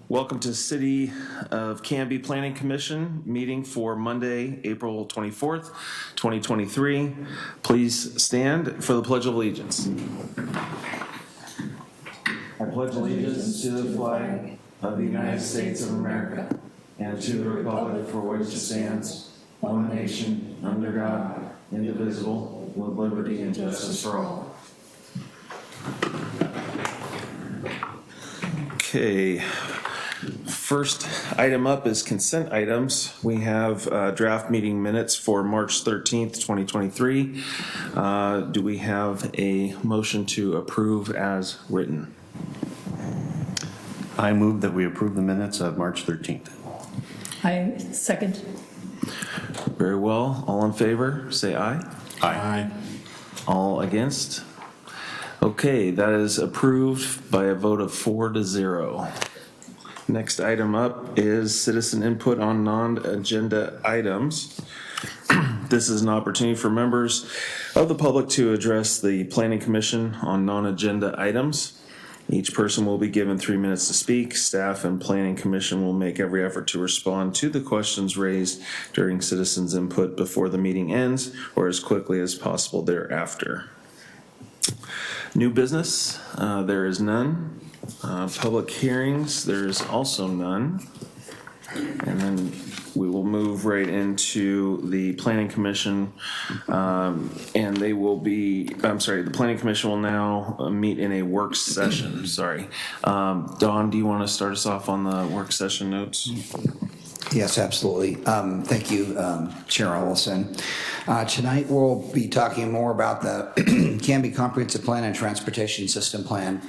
Welcome to City of Canby Planning Commission meeting for Monday, April 24th, 2023. Please stand for the Pledge of Allegiance. I pledge allegiance to the flag of the United States of America and to the republic for which it stands, one nation, under God, indivisible, with liberty and justice for all. Okay. First item up is consent items. We have draft meeting minutes for March 13th, 2023. Do we have a motion to approve as written? I move that we approve the minutes of March 13th. I second. Very well. All in favor, say aye. Aye. All against? Okay, that is approved by a vote of 4-0. Next item up is citizen input on non-agenda items. This is an opportunity for members of the public to address the Planning Commission on non-agenda items. Each person will be given 3 minutes to speak. Staff and Planning Commission will make every effort to respond to the questions raised during citizens input before the meeting ends or as quickly as possible thereafter. New business, there is none. Public hearings, there's also none. And then we will move right into the Planning Commission, and they will be, the Planning Commission will now meet in a work session, Dawn, do you want to start us off on the work session notes? Yes, absolutely. Thank you, Chair Ellison. Tonight we'll be talking more about the Canby Comprehensive Plan and Transportation System Plan.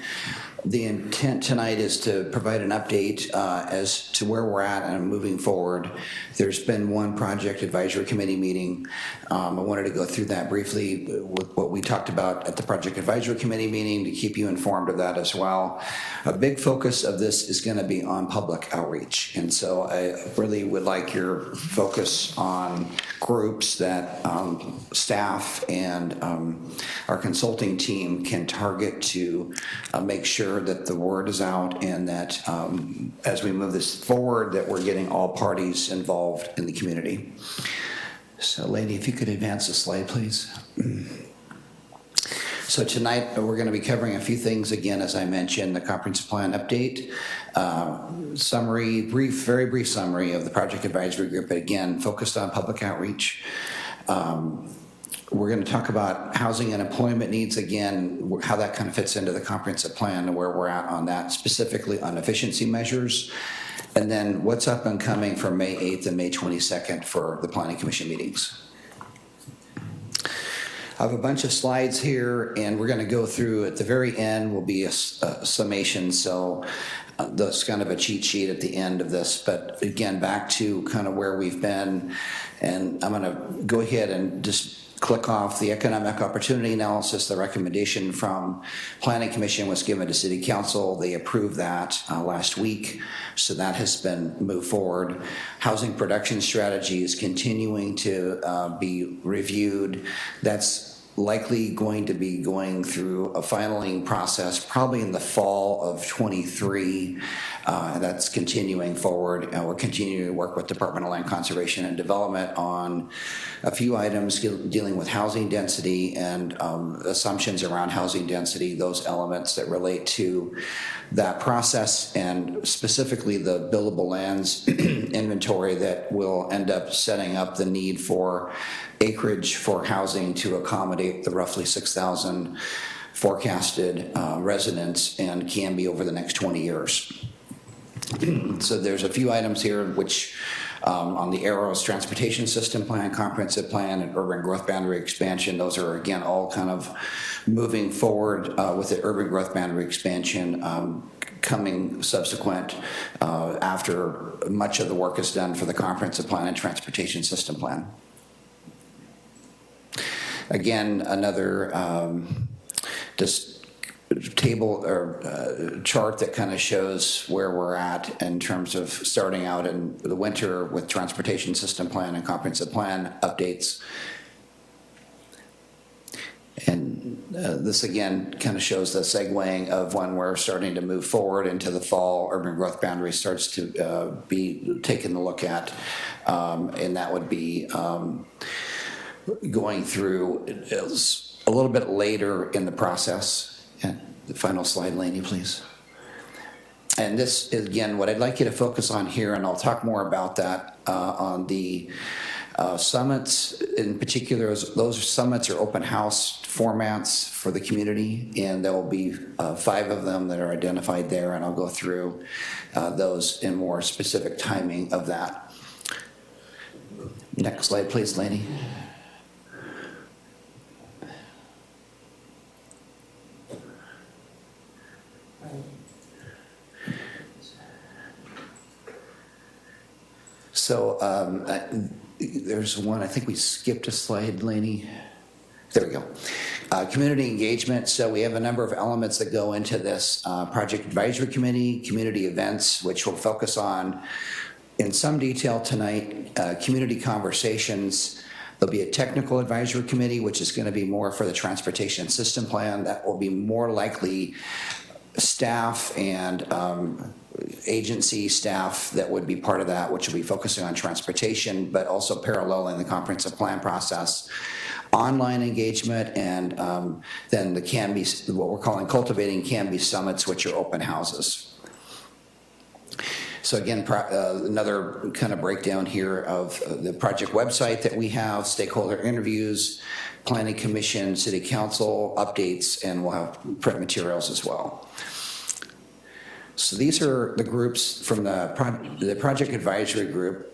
The intent tonight is to provide an update as to where we're at and moving forward. There's been one project advisory committee meeting. I wanted to go through that briefly with what we talked about at the project advisory committee meeting to keep you informed of that as well. A big focus of this is going to be on public outreach. And so I really would like your focus on groups that staff and our consulting team can target to make sure that the word is out and that as we move this forward that we're getting all parties involved in the community. So Lady, if you could advance the slide, please. So tonight we're going to be covering a few things again, as I mentioned, the comprehensive plan update, summary, very brief summary of the project advisory group, but again, focused on public outreach. We're going to talk about housing and employment needs again, how that kind of fits into the comprehensive plan and where we're at on that, specifically on efficiency measures. And then what's up and coming for May 8th and May 22nd for the Planning Commission meetings. I have a bunch of slides here and we're going to go through at the very end will be a summation. So that's kind of a cheat sheet at the end of this, but again, back to kind of where we've been. And I'm going to go ahead and just click off the economic opportunity analysis. The recommendation from Planning Commission was given to City Council. They approved that last week, so that has been moved forward. Housing production strategy is continuing to be reviewed. That's likely going to be going through a filing process probably in the fall of 23. That's continuing forward, and we're continuing to work with Department of Land Conservation and Development on a few items dealing with housing density and assumptions around housing density, those elements that relate to that process, and specifically the billable lands inventory that will end up setting up the need for acreage for housing to accommodate the roughly 6,000 forecasted residents in Canby over the next 20 years. So there's a few items here which on the arrows, transportation system plan, comprehensive plan, and urban growth boundary expansion, those are again all kind of moving forward with the urban growth boundary expansion coming subsequent after much of the work is done for the comprehensive plan and transportation system plan. Again, another just table or chart that kind of shows where we're at in terms of starting out in the winter with transportation system plan and comprehensive plan updates. And this again kind of shows the segueing of when we're starting to move forward into the fall. Urban growth boundary starts to be taken a look at, and that would be going through a little bit later in the process. And the final slide, Laney, please. And this is, again, what I'd like you to focus on here, and I'll talk more about that on the summits. In particular, those summits are open house formats for the community, and there will be 5 of them that are identified there, and I'll go through those in more specific timing of that. Next slide, please, Laney. So there's one, I think we skipped a slide, Laney. There we go. Community engagement. So we have a number of elements that go into this project advisory committee, community events, which will focus on, in some detail tonight, community conversations. There'll be a technical advisory committee, which is going to be more for the transportation system plan. That will be more likely staff and agency staff that would be part of that, which will be focusing on transportation, but also paralleling the comprehensive plan process. Online engagement, and then the Canby, what we're calling cultivating Canby summits, which are open houses. So again, another kind of breakdown here of the project website that we have, stakeholder interviews, planning commission, city council updates, and we'll have print materials as well. So these are the groups from the project advisory group,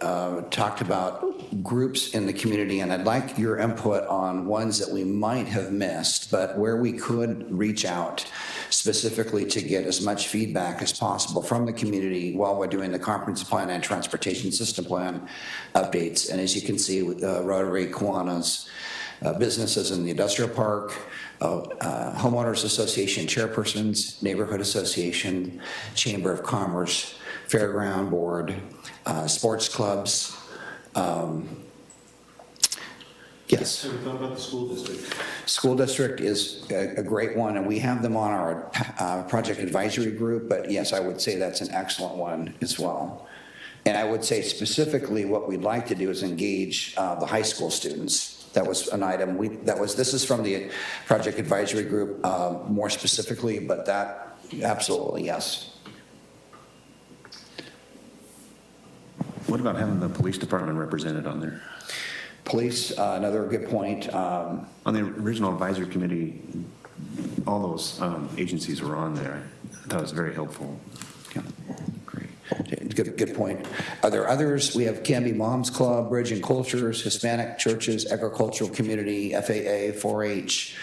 talked about groups in the community, and I'd like your input on ones that we might have missed, but where we could reach out specifically to get as much feedback as possible from the community while we're doing the comprehensive plan and transportation system plan updates. And as you can see, Rotary, Kiwanis, businesses in the industrial park, homeowners association chairpersons, neighborhood association, chamber of commerce, fairground board, sports clubs. Yes. Have you thought about the school district? School district is a great one, and we have them on our project advisory group, but yes, I would say that's an excellent one as well. And I would say specifically what we'd like to do is engage the high school students. That was an item this is from the project advisory group more specifically, but that absolutely, yes. What about having the police department represented on there? Police, another good point. On the original advisory committee, all those agencies were on there. I thought it was very helpful. Yeah. Great. Good point. Are there others? We have Canby Moms Club, Bridge and Cultures, Hispanic Churches, Agricultural Community, FAA, 4-H.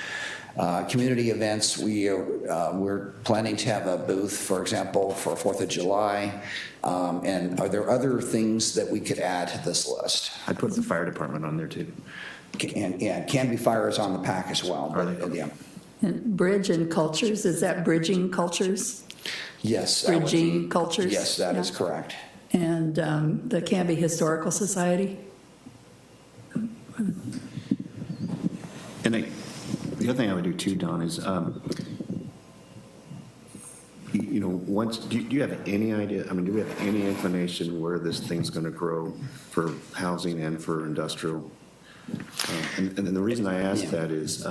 Community events, we're planning to have a booth, for example, for 4th of July. And are there other things that we could add to this list? I'd put the fire department on there too. And yeah, Canby Fire is on the pack as well. Are they? Yeah. And Bridge and Cultures, is that Bridging Cultures? Yes. Bridging Cultures? Yes, that is correct. And the Canby Historical Society? And the other thing I would do too, Don, is, once, do you have any idea, do we have any inclination where this thing's going to grow for housing and for industrial? And the reason I ask that is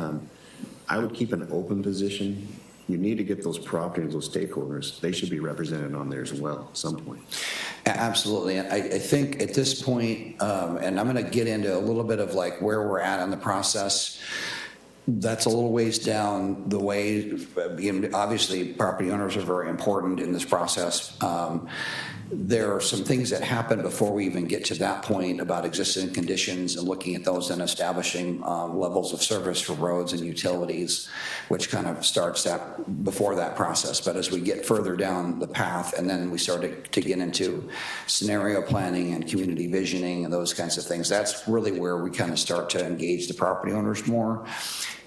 I would keep an open position. You need to get those properties, those stakeholders, they should be represented on there as well at some point. Absolutely. And I think at this point, and I'm going to get into a little bit of like where we're at on the process. That's a little ways down the way. Obviously, property owners are very important in this process. There are some things that happen before we even get to that point about existing conditions and looking at those and establishing levels of service for roads and utilities, which kind of starts that before that process. But as we get further down the path and then we start to get into scenario planning and community visioning and those kinds of things, that's really where we kind of start to engage the property owners more,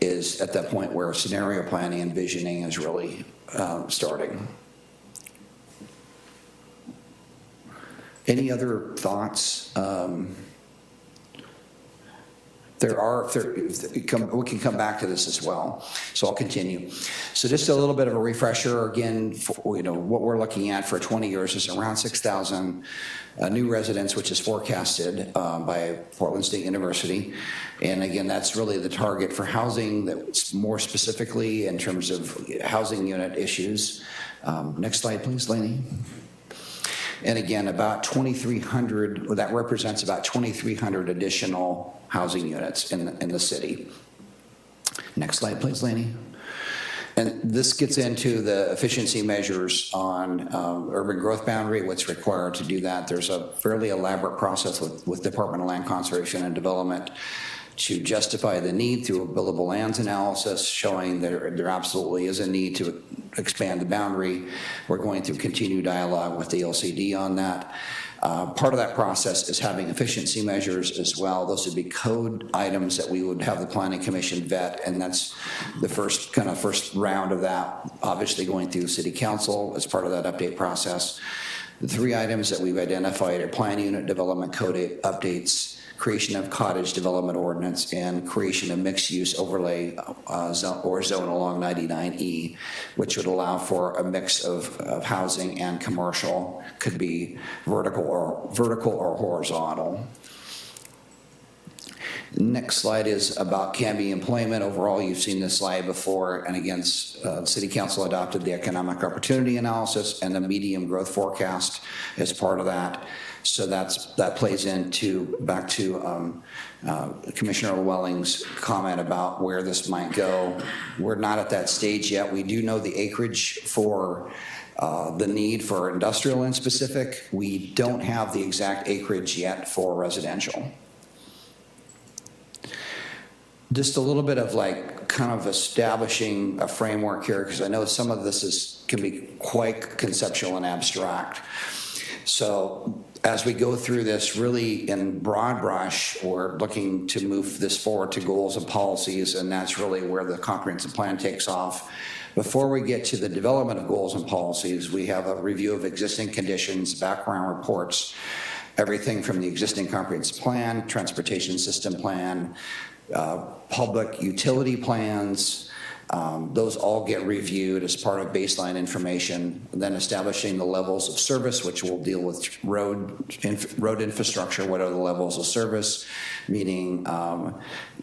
is at that point where scenario planning and visioning is really starting. Any other thoughts that we can come back to this as well. So I'll continue. So just a little bit of a refresher again, for, what we're looking at for 20 years is around 6,000 new residents, which is forecasted by Portland State University. And again, that's really the target for housing, that's more specifically in terms of housing unit issues. Next slide, please, Lainey. And again, about 2,300, that represents about 2,300 additional housing units in the city. Next slide, please, Lainey. And this gets into the efficiency measures on urban growth boundary, what's required to do that. There's a fairly elaborate process with Department of Land Conservation and Development to justify the need through a billable lands analysis, showing there absolutely is a need to expand the boundary. We're going through continued dialogue with the LCD on that. Part of that process is having efficiency measures as well. Those would be code items that we would have the Planning Commission vet, and that's the first round of that, obviously going through City Council as part of that update process. The 3 items that we've identified are plan unit development code updates, creation of cottage development ordinance, and creation of mixed-use overlay zone along 99E, which would allow for a mix of housing and commercial, could be vertical or horizontal. Next slide is about Canby employment. Overall, you've seen this slide before, and again, City Council adopted the economic opportunity analysis and the medium growth forecast as part of that. So that plays into back to Commissioner Llewellyn's comment about where this might go. We're not at that stage yet. We do know the acreage for the need for industrial in specific. We don't have the exact acreage yet for residential. Just a little bit of kind of establishing a framework here, because I know some of this can be quite conceptual and abstract. So as we go through this, really in broad brush, we're looking to move this forward to goals and policies, and that's really where the comprehensive plan takes off. Before we get to the development of goals and policies, we have a review of existing conditions, background reports, everything from the existing comprehensive plan, transportation system plan, public utility plans. Those all get reviewed as part of baseline information, then establishing the levels of service, which will deal with road infrastructure. What are the levels of service? Meaning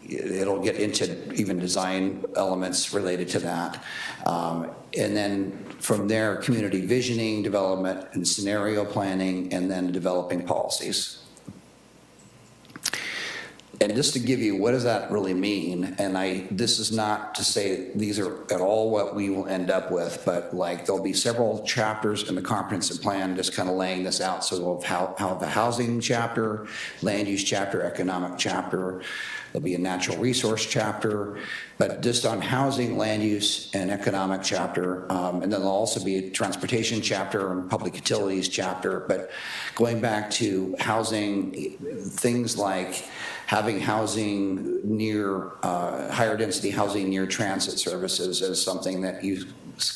it'll get into even design elements related to that. And then from there, community visioning, development, and scenario planning, and then developing policies. And just to give you, what does that really mean? And this is not to say these are at all what we will end up with, but there'll be several chapters in the comprehensive plan just kind of laying this out. So we'll have the housing chapter, land use chapter, economic chapter. There'll be a natural resource chapter, but just on housing, land use, and economic chapter. And then there'll also be a transportation chapter and public utilities chapter. But going back to housing, things like having housing near, higher density housing near transit services is something that you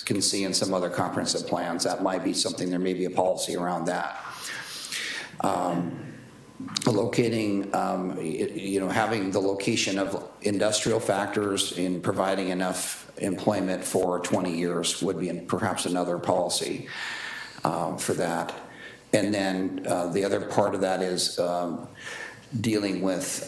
can see in some other comprehensive plans. That might be something, there may be a policy around that. Locating, having the location of industrial factors in providing enough employment for 20 years would be perhaps another policy for that. And then the other part of that is dealing with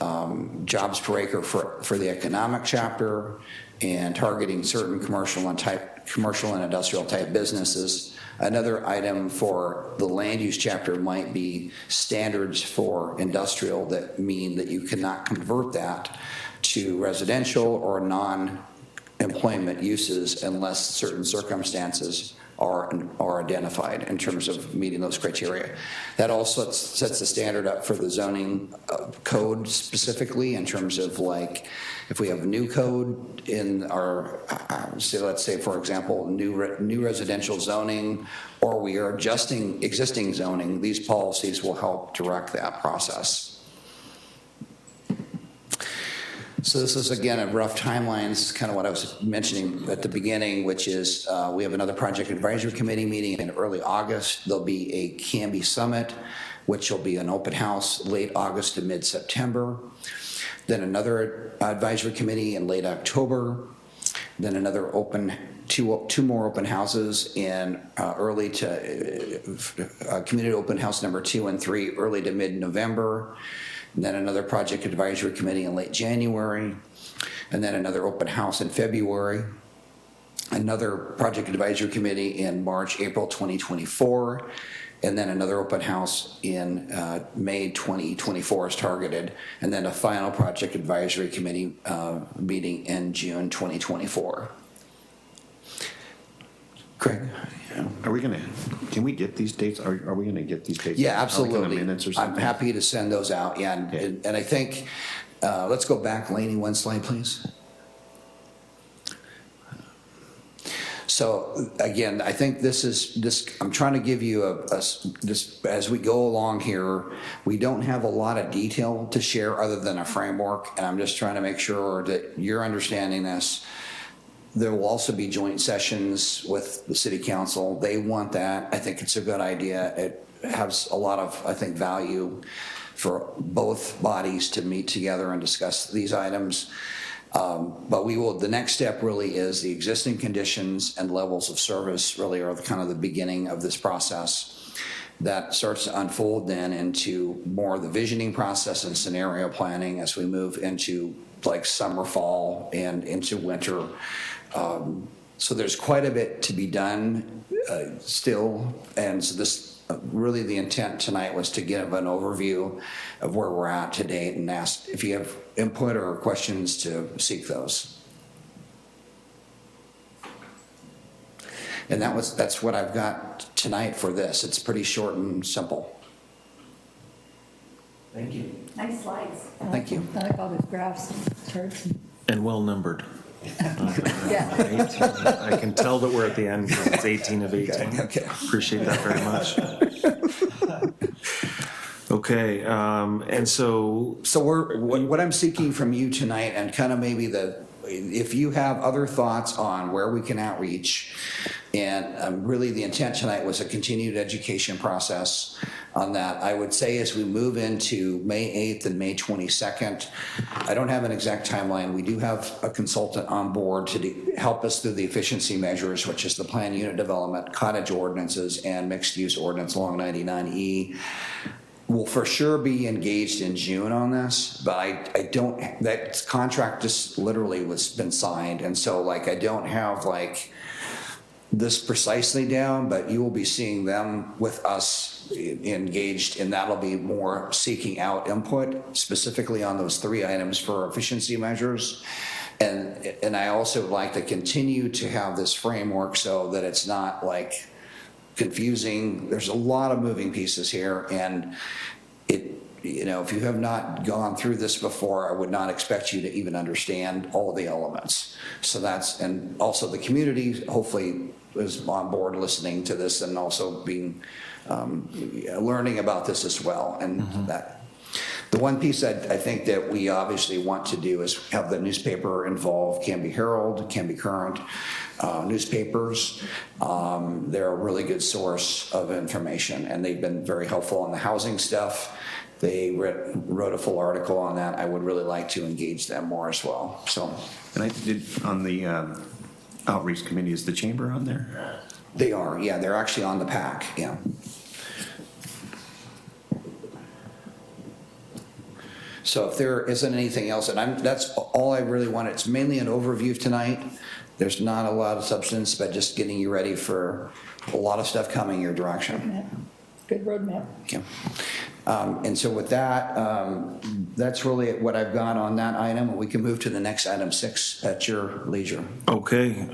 jobs per acre for the economic chapter and targeting certain commercial and industrial type businesses. Another item for the land use chapter might be standards for industrial that mean that you cannot convert that to residential or non-employment uses unless certain circumstances are identified in terms of meeting those criteria. That also sets the standard up for the zoning code specifically in terms of if we have new code in our, let's say for example, new residential zoning, or we are adjusting existing zoning, these policies will help direct that process. So this is, again, a rough timeline. This is kind of what I was mentioning at the beginning, which is we have another project advisory committee meeting in early August. There'll be a Canby Summit, which will be an open house late August to mid-September. then another advisory committee in late October, then another two more open houses in community open house number 2 and 3, early to mid-November, and then another project advisory committee in late January, and then another open house in February, another project advisory committee in March, April 2024, and then another open house in May 2024 is targeted, and then a final project advisory committee meeting in June 2024. Craig? Can we get these dates? Are we gonna get these dates? Yeah, Like in absolutely. the minutes or I'm something? happy to send those out, yeah, and I think, let's go back, Laney, one slide, please. So again, I think I'm trying to give you just as we go along here, we don't have a lot of detail to share other than a framework, and I'm just trying to make sure that you're understanding this. There will also be joint sessions with the city council. They want that. I think it's a good idea. It has a lot of, I think, value for both bodies to meet together and discuss these items. But the next step really is the existing conditions and levels of service really are kind of the beginning of this process. That starts to unfold then into more of the visioning process and scenario planning as we move into like summer, fall, and into winter. So there's quite a bit to be done still. And so this really the intent tonight was to give an overview of where we're at to date and ask if you have input or questions to seek those. And that's what I've got tonight for this. It's pretty short and simple. Thank you. Nice slides. Thank you. I like all the graphs and charts. And well numbered. Yeah. I can tell that we're at the end because it's 18 of 18. Okay. Appreciate that very much. Okay, and so, So what I'm seeking from you tonight, and kind of maybe if you have other thoughts on where we can outreach, and really the intent tonight was a continued education process on that. I would say as we move into May 8th and May 22nd, I don't have an exact timeline. We do have a consultant on board to help us through the efficiency measures, which is the plan unit development, cottage ordinances, and mixed use ordinance along 99E. We'll for sure be engaged in June on this, but I don't, that contract just literally been signed. And so I don't have this precisely down, but you will be seeing them with us engaged, and that'll be more seeking out input specifically on those 3 items for efficiency measures. And I also would like to continue to have this framework so that it's not confusing. There's a lot of moving pieces here, and if you have not gone through this before, I would not expect you to even understand all of the elements. So and also the community hopefully is on board listening to this and also being learning about this as well. And that the one piece that I think that we obviously want to do is have the newspaper involved, Canby Herald, Canby Current, newspapers. They're a really good source of information, and they've been very helpful on the housing stuff. They wrote a full article on that. I would really like to engage them more as well. So, And I did on the outreach committee, is the chamber on there? they are, yeah, they're actually on the pack, yeah. So if there isn't anything else, and that's all I really want. It's mainly an overview tonight. There's not a lot of substance, but just getting you ready for a lot of stuff coming your direction. Yeah. Good roadmap. Okay. And so with that, that's really what I've got on that item. We can move to the next item 6 at your leisure. okay,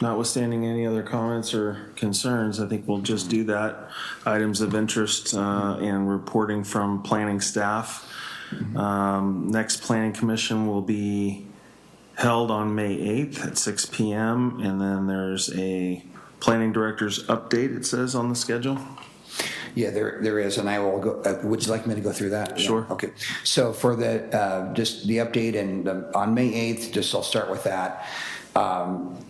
notwithstanding any other comments or concerns, I think we'll just do that. Items of interest and reporting from planning staff. Next planning commission will be held on May 8th at 6 p.m. And then there's a planning director's update, it says on the schedule. Yeah, there is, and I will go, would you like me to go through that? Sure. Yeah. Okay, so for just the update, and on May 8th, I'll start with that.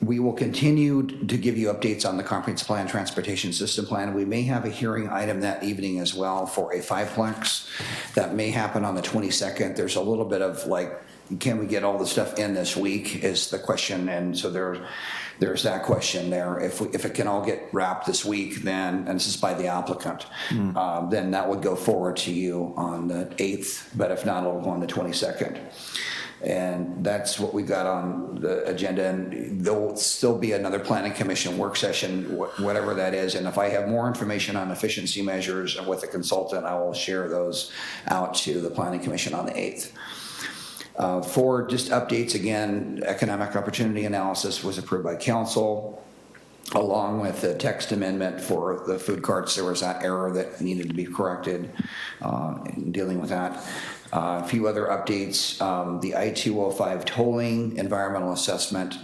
We will continue to give you updates on the comprehensive plan, transportation system plan. We may have a hearing item that evening as well for a fiveplex. That may happen on the 22nd. There's a little bit of like, can we get all the stuff in this week is the question. And so there's that question there. If it can all get wrapped this week, then, and this is by the applicant, then that would go forward to you on the 8th. But if not, it'll go on the 22nd. And that's what we got on the agenda. And there'll still be another planning commission work session, whatever that is. And if I have more information on efficiency measures with a consultant, I will share those out to the planning commission on the 8th. For just updates, again, economic opportunity analysis was approved by council, along with the text amendment for the food carts. There was that error that needed to be corrected in dealing with that. A few other updates. The I-205 tolling environmental assessment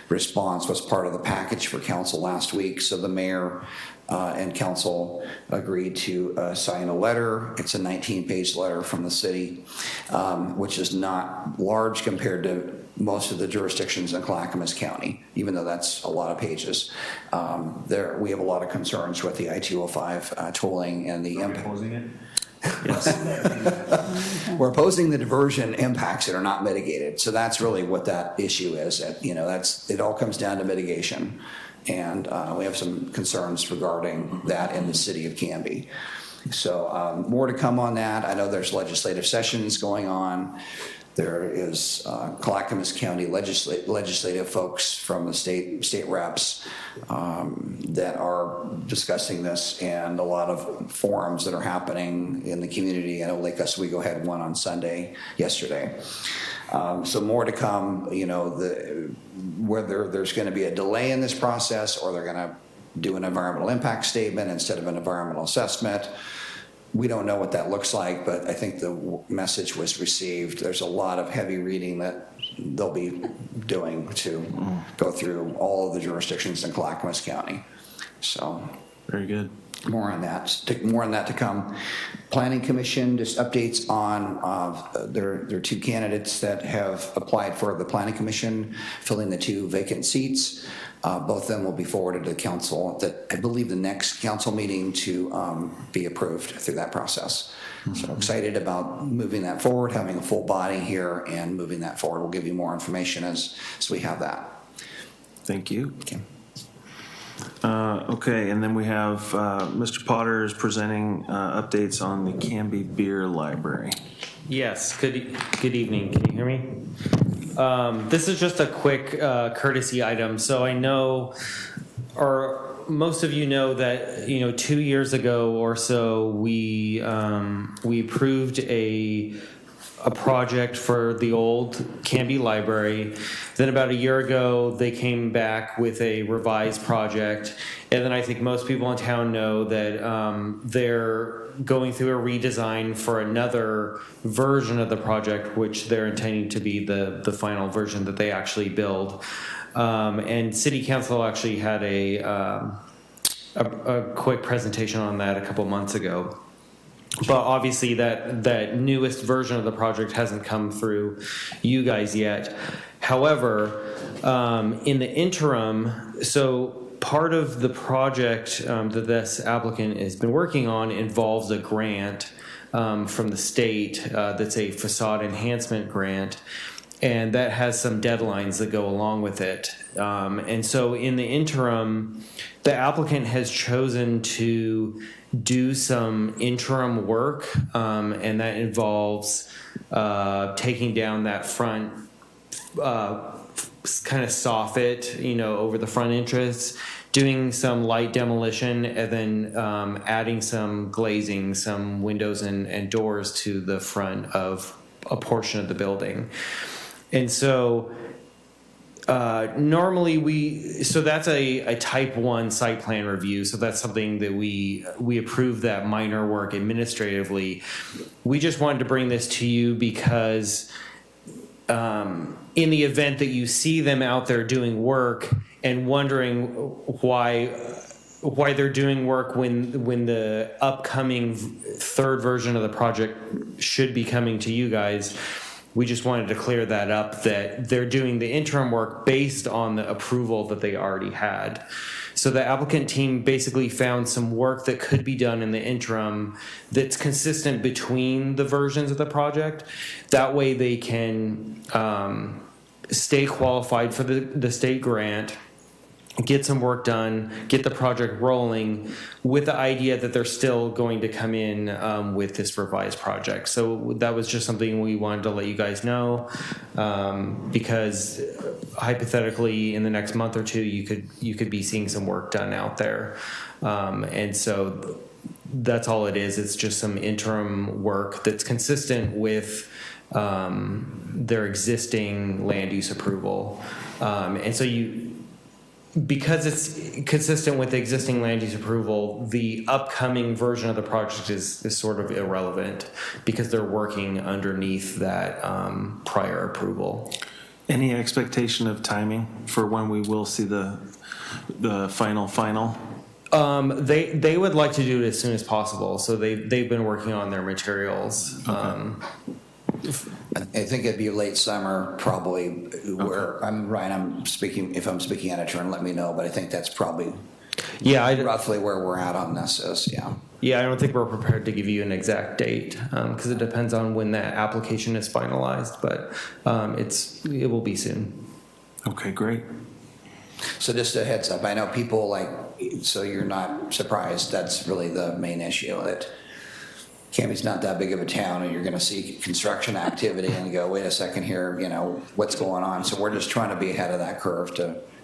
response was part of the package for council last week. So the mayor and council agreed to sign a letter. It's a 19-page letter from the city, which is not large compared to most of the jurisdictions in Clackamas County, even though that's a lot of pages. We have a lot of concerns with the I-205 tolling and the impact. Yes. We're opposing the diversion impacts that are not mitigated. So that's really what that issue is. It all comes down to mitigation. And we have some concerns regarding that in the city of Canby. So more to come on that. I know there's legislative sessions going on. There is Clackamas County legislative folks from the state reps that are discussing this, and a lot of forums that are happening in the community. I know Lake Oswego had one on Sunday yesterday. So more to come, whether there's going to be a delay in this process or they're going to do an environmental impact statement instead of an environmental assessment. We don't know what that looks like, but I think the message was received. There's a lot of heavy reading that they'll be doing to go through all of the jurisdictions in Clackamas County. So Very good. more on that to come. Planning Commission, just updates on there are two candidates that have applied for the Planning Commission, filling the 2 vacant seats. Both of them will be forwarded to the council at, I believe, the next council meeting to be approved through that process. So excited about moving that forward, having a full body here and moving that forward. We'll give you more information as we have that. Thank you. Okay. Okay, and then we have Mr. Potter is presenting updates on the Canby Beer Library. Yes, good evening. Can you hear me? This is just a quick courtesy item. So I know, or most of you know that, 2 years ago or so, we approved a project for the old Canby Library. Then about a year ago, they came back with a revised project. And then I think most people in town know that they're going through a redesign for another version of the project, which they're intending to be the final version that they actually build. And City Council actually had a quick presentation on that a couple months ago. But obviously that newest version of the project hasn't come through you guys yet. However, in the interim, so part of the project that this applicant has been working on involves a grant from the state that's a facade enhancement grant. And that has some deadlines that go along with it. And so in the interim, the applicant has chosen to do some interim work, and that involves taking down that front kind of soffit, over the front entrance, doing some light demolition, and then adding some glazing, some windows and doors to the front of a portion of the building. And so normally so that's a type 1 site plan review. So that's something that we approve that minor work administratively. We just wanted to bring this to you because in the event that you see them out there doing work and wondering why they're doing work when the upcoming third version of the project should be coming to you guys, we just wanted to clear that up, that they're doing the interim work based on the approval that they already had. So the applicant team basically found some work that could be done in the interim that's consistent between the versions of the project. That way they can stay qualified for the state grant, get some work done, get the project rolling, with the idea that they're still going to come in with this revised project. So that was just something we wanted to let you guys know, because hypothetically in the next month or two you could be seeing some work done out there, and so that's all it is. It's just some interim work that's consistent with their existing land use approval, and so because it's consistent with the existing land use approval, the upcoming version of the project is sort of irrelevant because they're working underneath that prior approval. Any expectation of timing for when we will see the final? They would like to do it as soon as possible, so they've been working on their materials. I think it'd be late summer, probably, where, I'm Ryan, if I'm speaking out of turn, let me know, but I think that's probably roughly where we're at on this is, yeah. Yeah, I don't think we're prepared to give you an exact date, because it depends on when that application is finalized, but it will be soon. Okay, great. So just a heads up, I know people so you're not surprised, that's really the main issue, that Canby's not that big of a town, and you're going to see construction activity and go, wait a second here, what's going on? So we're just trying to be ahead of that curve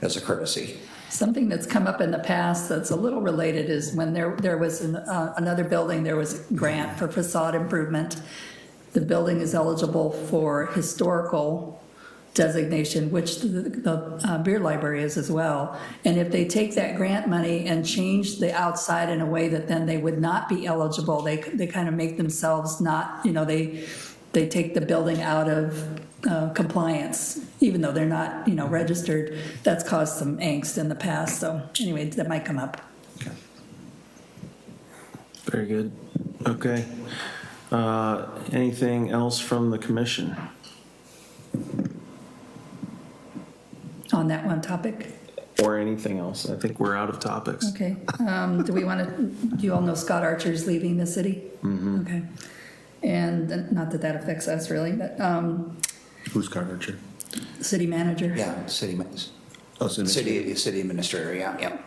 as a courtesy. Something that's come up in the past that's a little related is when there was another building, there was a grant for facade improvement. The building is eligible for historical designation, which the beer library is as well. And if they take that grant money and change the outside in a way that then they would not be eligible, they kind of make themselves not, they take the building out of compliance, even though they're not, registered. That's caused some angst in the past. So anyway, that might come up. Okay. Very good. Okay. Anything else from the commission? On that one topic? Or anything else? I think we're out of topics. Okay. Do you all know Scott Archer's leaving the city? Mm-hmm. Okay. And not that affects us really, but Who's Scott Archer? city manager. Yeah, city administrator, yeah.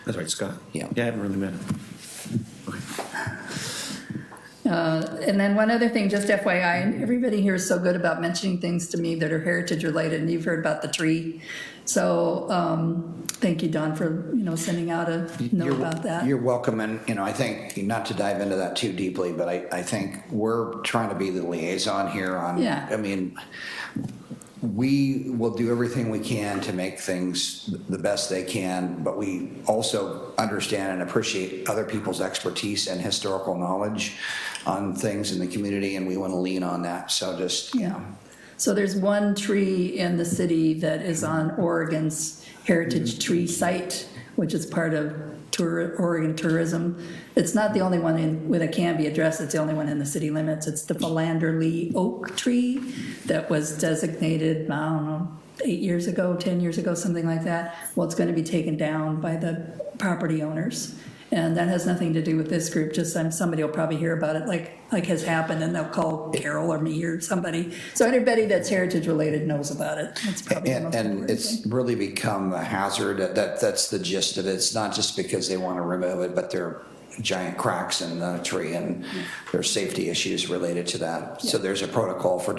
That's right, Scott. Yeah. Yeah, I haven't really met him. And then one other thing, just FYI, and everybody here is so good about mentioning things to me that are heritage related, and you've heard about the tree. So thank you, Don, for sending out a note about that. You're welcome, and I think, not to dive into that too deeply, but I think we're trying to be the liaison here on. Yeah. I mean, we will do everything we can to make things the best they can, but we also understand and appreciate other people's expertise and historical knowledge on things in the community, and we want to lean on that. So just, So there's one tree in the city that is on Oregon's heritage tree site, which is part of Oregon tourism. It's not the only one with a Canby address. It's the only one in the city limits. It's the Philander Lee oak tree that was designated, I don't know, 8 years ago, 10 years ago, something like that. Well, it's going to be taken down by the property owners. And that has nothing to do with this group, just somebody will probably hear about it like has happened, and they'll call Carol or me or somebody. So anybody that's heritage related knows about it. That's probably the most important and it's thing. really become a hazard. That's the gist of it. It's not just because they want to remove it, but they're giant cracks in the tree, and there's safety issues related to that. So there's a protocol for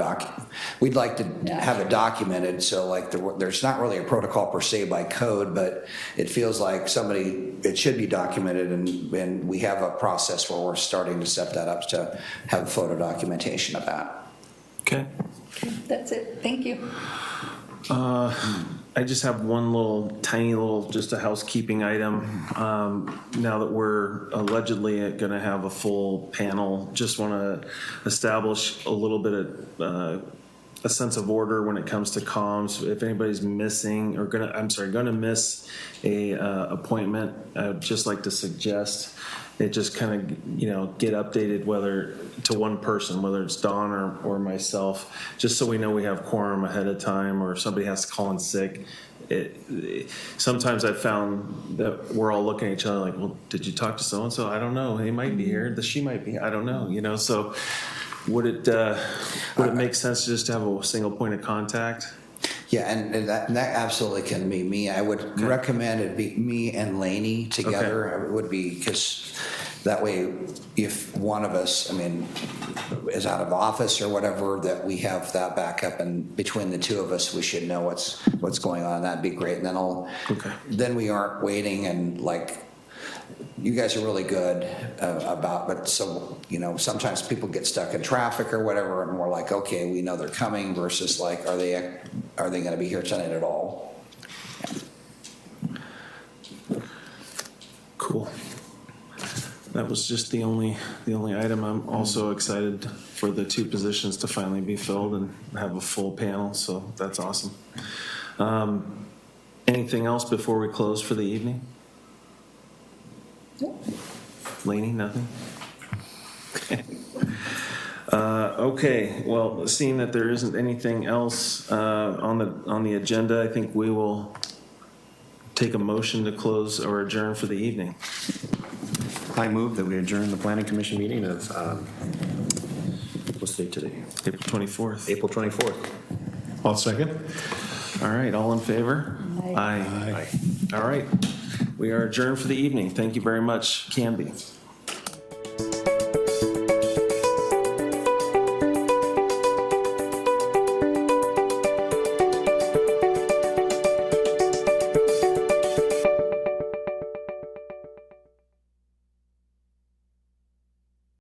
we'd like to have it documented, so there's not really a protocol per se by code, but it feels like it should be documented, and we have a process where we're starting to set that up to have photo documentation of that. Okay. That's it. Thank you. I just have one tiny little, just a housekeeping item. Now that we're allegedly going to have a full panel, just want to establish a little bit of a sense of order when it comes to comms. If anybody's missing or going to miss a appointment, I'd just like to suggest it just kind of, get updated whether to one person, whether it's Dawn or myself, just so we know we have quorum ahead of time, or if somebody has to call in sick. Sometimes I've found that we're all looking at each other like, well, did you talk to so-and-so? I don't know. They might be here. She might be. I don't know, so would it make sense just to have a single point of contact? Yeah, and that absolutely can be me. I would recommend it be me and Laney together. It would be, because that way, if one of us, is out of office or whatever, that we have that backup, and between the two of us, we should know what's going on. That'd be great. And then then we aren't waiting, and like, you guys are really good but so, sometimes people get stuck in traffic or whatever, and we're like, okay, we know they're coming, versus like, are they going to be here tonight at all? Cool. That was just the only item. I'm also excited for the 2 positions to finally be filled and have a full panel, so that's awesome. Anything else before we close for the evening? Laney, nothing? Okay, well, seeing that there isn't anything else on the agenda, I think we will take a motion to close or adjourn for the evening. I move that we adjourn the planning commission meeting of, what's the date today? April 24th. April 24th. I'll second. All right, all in favor? Aye. Aye. All right, we are adjourned for the evening. Thank you very much, Canby.